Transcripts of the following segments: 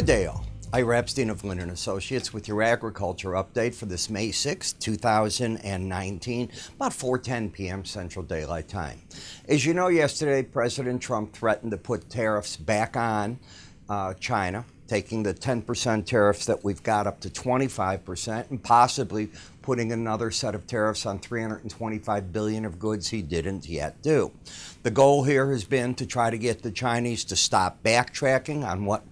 Good day all. Ira Epstein of Linn Associates with your agriculture update for this May 6, 2019, about 4:10 p.m. Central Daylight Time. As you know, yesterday President Trump threatened to put tariffs back on China, taking the 10% tariffs that we've got up to 25% and possibly putting another set of tariffs on $325 billion of goods he didn't yet do. The goal here has been to try to get the Chinese to stop backtracking on what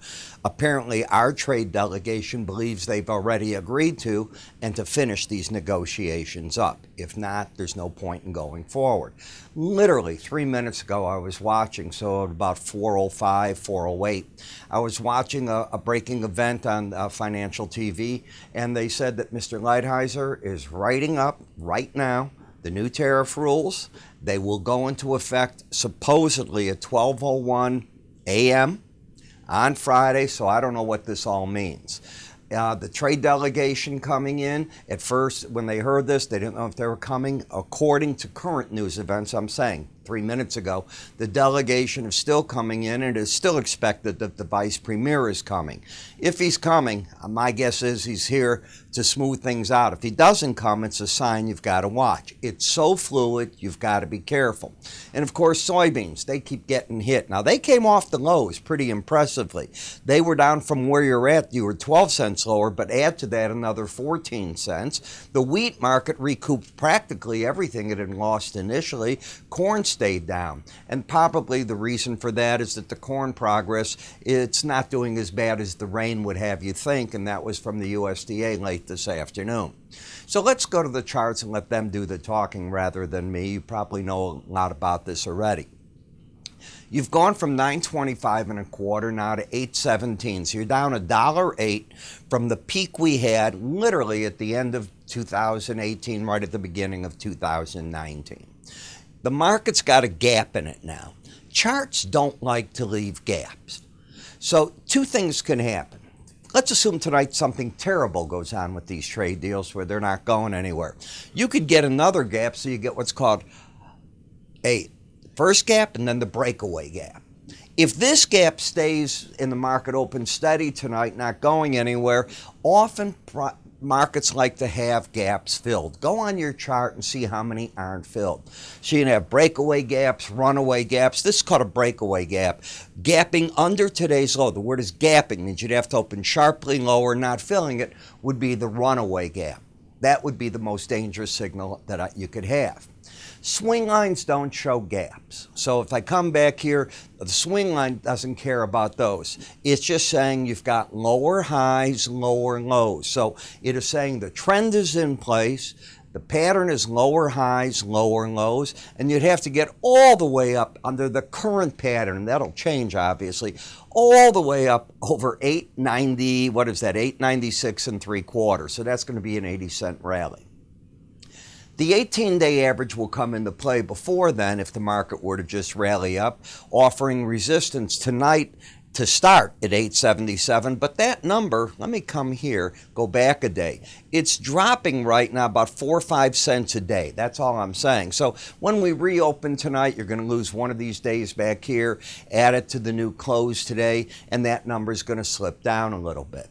apparently our trade delegation believes they've already agreed to, and to finish these negotiations up. If not, there's no point in going forward. Literally 3 minutes ago I was watching, so at about 4:05, 4:08, I was watching a breaking event on financial TV, and they said that Mr. Lighthizer is writing up right now the new tariff rules. They will go into effect supposedly at 12:01 a.m. on Friday, so I don't know what this all means. The trade delegation coming in, at first, when they heard this, they didn't know if they were coming. According to current news events, I'm saying 3 minutes ago, the delegation is still coming in, and it is still expected that the vice premier is coming. If he's coming, my guess is he's here to smooth things out. If he doesn't come, it's a sign you've got to watch. It's so fluid, you've got to be careful. And of course, soybeans, they keep getting hit. Now, they came off the lows pretty impressively. They were down from where you're at. You were 12 cents lower, but add to that another 14 cents. The wheat market recouped practically everything it had lost initially. Corn stayed down. And probably the reason for that is that the corn progress, it's not doing as bad as the rain would have you think, and that was from the USDA late this afternoon. So let's go to the charts and let them do the talking rather than me. You probably know a lot about this already. You've gone from $9.25 and a quarter now to $8.17. So you're down $1.08 from the peak we had literally at the end of 2018, right at the beginning of 2019. The market's got a gap in it now. Charts don't like to leave gaps. So two things can happen. Let's assume tonight something terrible goes on with these trade deals where they're not going anywhere. You could get another gap, so you get what's called a first gap and then the breakaway gap. If this gap stays in the market open steady tonight, not going anywhere, often markets like to have gaps filled. Go on your chart and see how many aren't filled. So you can have breakaway gaps, runaway gaps. This is called a breakaway gap. Gapping under today's low. The word is gapping, means you'd have to open sharply lower. Not filling it would be the runaway gap. That would be the most dangerous signal that you could have. Swing lines don't show gaps. So if I come back here, the swing line doesn't care about those. It's just saying you've got lower highs, lower lows. So it is saying the trend is in place, the pattern is lower highs, lower lows, and you'd have to get all the way up under the current pattern. That'll change, obviously, all the way up over 890, what is that, 896 and 3/4. So that's going to be an 80-cent rally. The 18-day average will come into play before then if the market were to just rally up, offering resistance tonight to start at 877. But that number, let me come here, go back a day. It's dropping right now about 4 or 5 cents a day. That's all I'm saying. So when we reopen tonight, you're going to lose one of these days back here, add it to the new close today, and that number is going to slip down a little bit.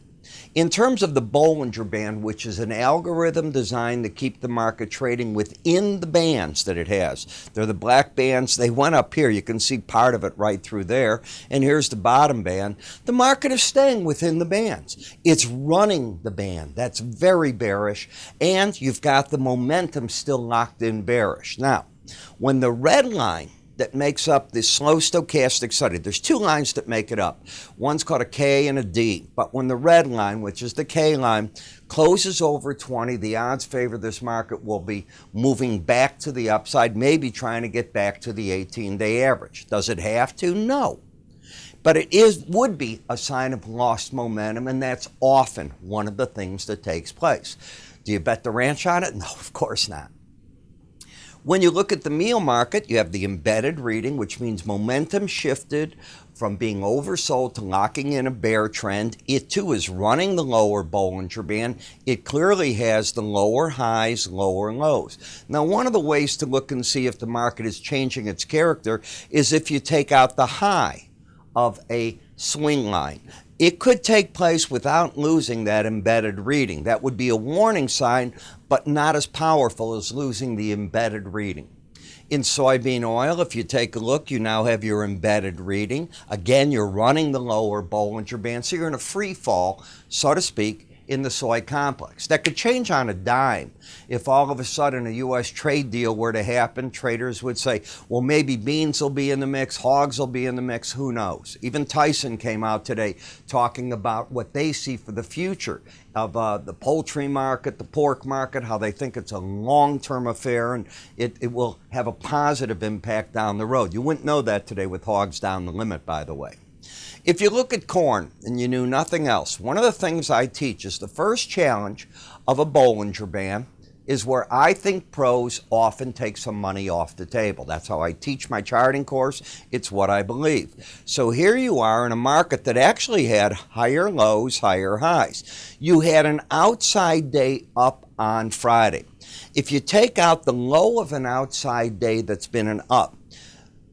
In terms of the Bollinger Band, which is an algorithm designed to keep the market trading within the bands that it has. They're the black bands. They went up here. You can see part of it right through there. And here's the bottom band. The market is staying within the bands. It's running the band. That's very bearish. And you've got the momentum still locked in bearish. Now, when the red line that makes up this slow stochastic study. There's two lines that make it up. One's called a K and a D. But when the red line, which is the K line, closes over 20, the odds favor this market will be moving back to the upside, maybe trying to get back to the 18-day average. Does it have to? No. But it would be a sign of lost momentum, and that's often one of the things that takes place. Do you bet the ranch on it? No, of course not. When you look at the meal market, you have the embedded reading, which means momentum shifted from being oversold to locking in a bear trend. It too is running the lower Bollinger Band. It clearly has the lower highs, lower lows. Now, one of the ways to look and see if the market is changing its character is if you take out the high of a swing line. It could take place without losing that embedded reading. That would be a warning sign, but not as powerful as losing the embedded reading. In soybean oil, if you take a look, you now have your embedded reading. Again, you're running the lower Bollinger Band, so you're in a free fall, so to speak, in the soy complex. That could change on a dime. If all of a sudden a U.S. trade deal were to happen, traders would say, well, maybe beans will be in the mix, hogs will be in the mix, who knows? Even Tyson came out today talking about what they see for the future of the poultry market, the pork market, how they think it's a long-term affair and it will have a positive impact down the road. You wouldn't know that today with hogs down the limit, by the way. If you look at corn and you knew nothing else, one of the things I teach is the first challenge of a Bollinger Band is where I think pros often take some money off the table. That's how I teach my charting course. It's what I believe. So here you are in a market that actually had higher lows, higher highs. You had an outside day up on Friday. If you take out the low of an outside day that's been an up,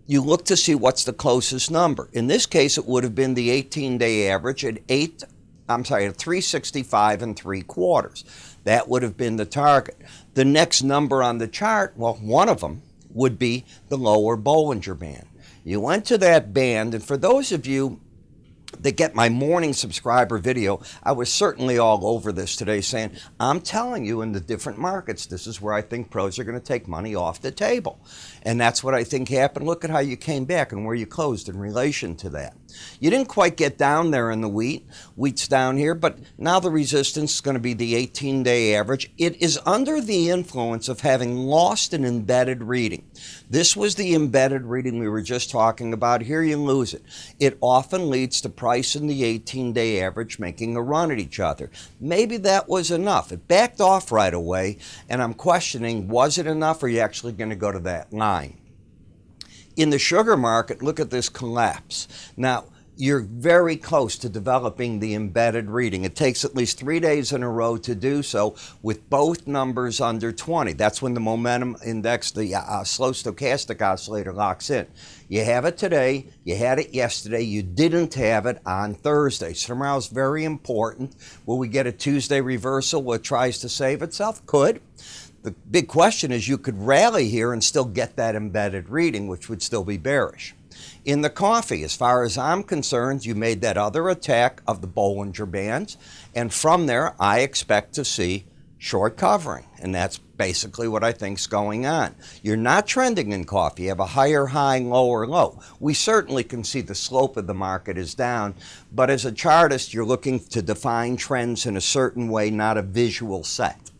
you look to see what's the closest number. In this case, it would have been the 18-day average at 365 3/4. That would have been the target. The next number on the chart, well, one of them would be the lower Bollinger Band. You went to that band, and for those of you that get my morning subscriber video, I was certainly all over this today saying, I'm telling you in the different markets, this is where I think pros are going to take money off the table. And that's what I think happened. Look at how you came back and where you closed in relation to that. You didn't quite get down there in the wheat. Wheat's down here, but now the resistance is going to be the 18-day average. It is under the influence of having lost an embedded reading. This was the embedded reading we were just talking about. Here you lose it. It often leads to price in the 18-day average making a run at each other. Maybe that was enough. It backed off right away, and I'm questioning, was it enough, or are you actually going to go to that line? In the sugar market, look at this collapse. Now, you're very close to developing the embedded reading. It takes at least 3 days in a row to do so with both numbers under 20. That's when the momentum index, the slow stochastic oscillator, locks in. You have it today, you had it yesterday, you didn't have it on Thursday. So tomorrow's very important. Will we get a Tuesday reversal where it tries to save itself? Could. The big question is you could rally here and still get that embedded reading, which would still be bearish. In the coffee, as far as I'm concerned, you made that other attack of the Bollinger Bands, and from there I expect to see short covering, and that's basically what I think is going on. You're not trending in coffee. You have a higher high, lower low. We certainly can see the slope of the market is down, but as a chartist, you're looking to define trends in a certain way, not a visual set.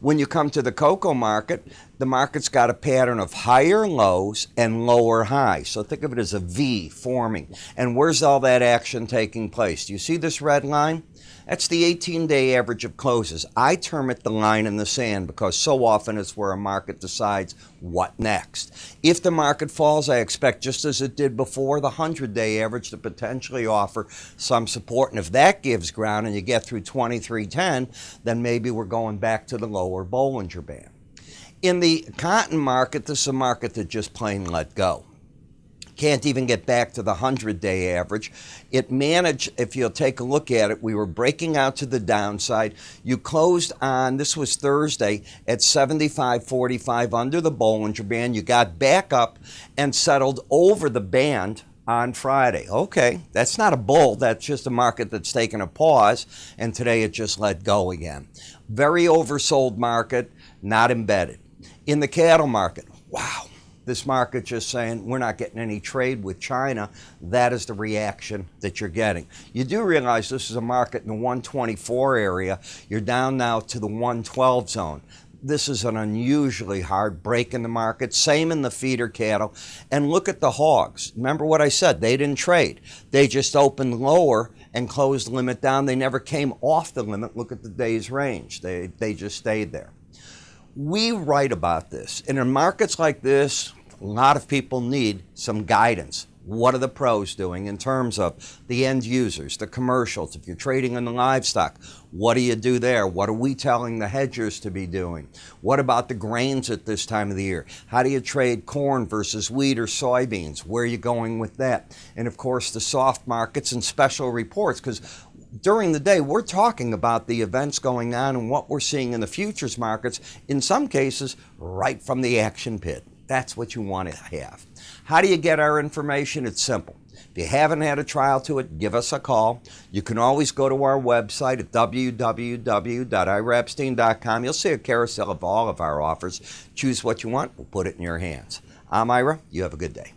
When you come to the cocoa market, the market's got a pattern of higher lows and lower highs. So think of it as a V forming. And where's all that action taking place? Do you see this red line? That's the 18-day average of closes. I term it the line in the sand because so often it's where a market decides what next. If the market falls, I expect, just as it did before, the 100-day average to potentially offer some support. And if that gives ground and you get through 2310, then maybe we're going back to the lower Bollinger Band. In the cotton market, this is a market that just plain let go. Can't even get back to the 100-day average. It managed, if you'll take a look at it, we were breaking out to the downside. You closed on, this was Thursday, at 75.45 under the Bollinger Band. You got back up and settled over the band on Friday. Okay, that's not a bull. That's just a market that's taken a pause, and today it just let go again. Very oversold market, not embedded. In the cattle market, wow. This market just saying, we're not getting any trade with China. That is the reaction that you're getting. You do realize this is a market in the 124 area. You're down now to the 112 zone. This is an unusually hard break in the market. Same in the feeder cattle. And look at the hogs. Remember what I said, they didn't trade. They just opened lower and closed the limit down. They never came off the limit. Look at the day's range. They just stayed there. We write about this. And in markets like this, a lot of people need some guidance. What are the pros doing in terms of the end users, the commercials? If you're trading in the livestock, what do you do there? What are we telling the hedgers to be doing? What about the grains at this time of the year? How do you trade corn versus wheat or soybeans? Where are you going with that? And of course, the soft markets and special reports, because during the day, we're talking about the events going on and what we're seeing in the futures markets, in some cases, right from the action pit. That's what you want to have. How do you get our information? It's simple. If you haven't had a trial to it, give us a call. You can always go to our website at www.iraepstein.com. You'll see a carousel of all of our offers. Choose what you want. We'll put it in your hands. I'm Ira. You have a good day.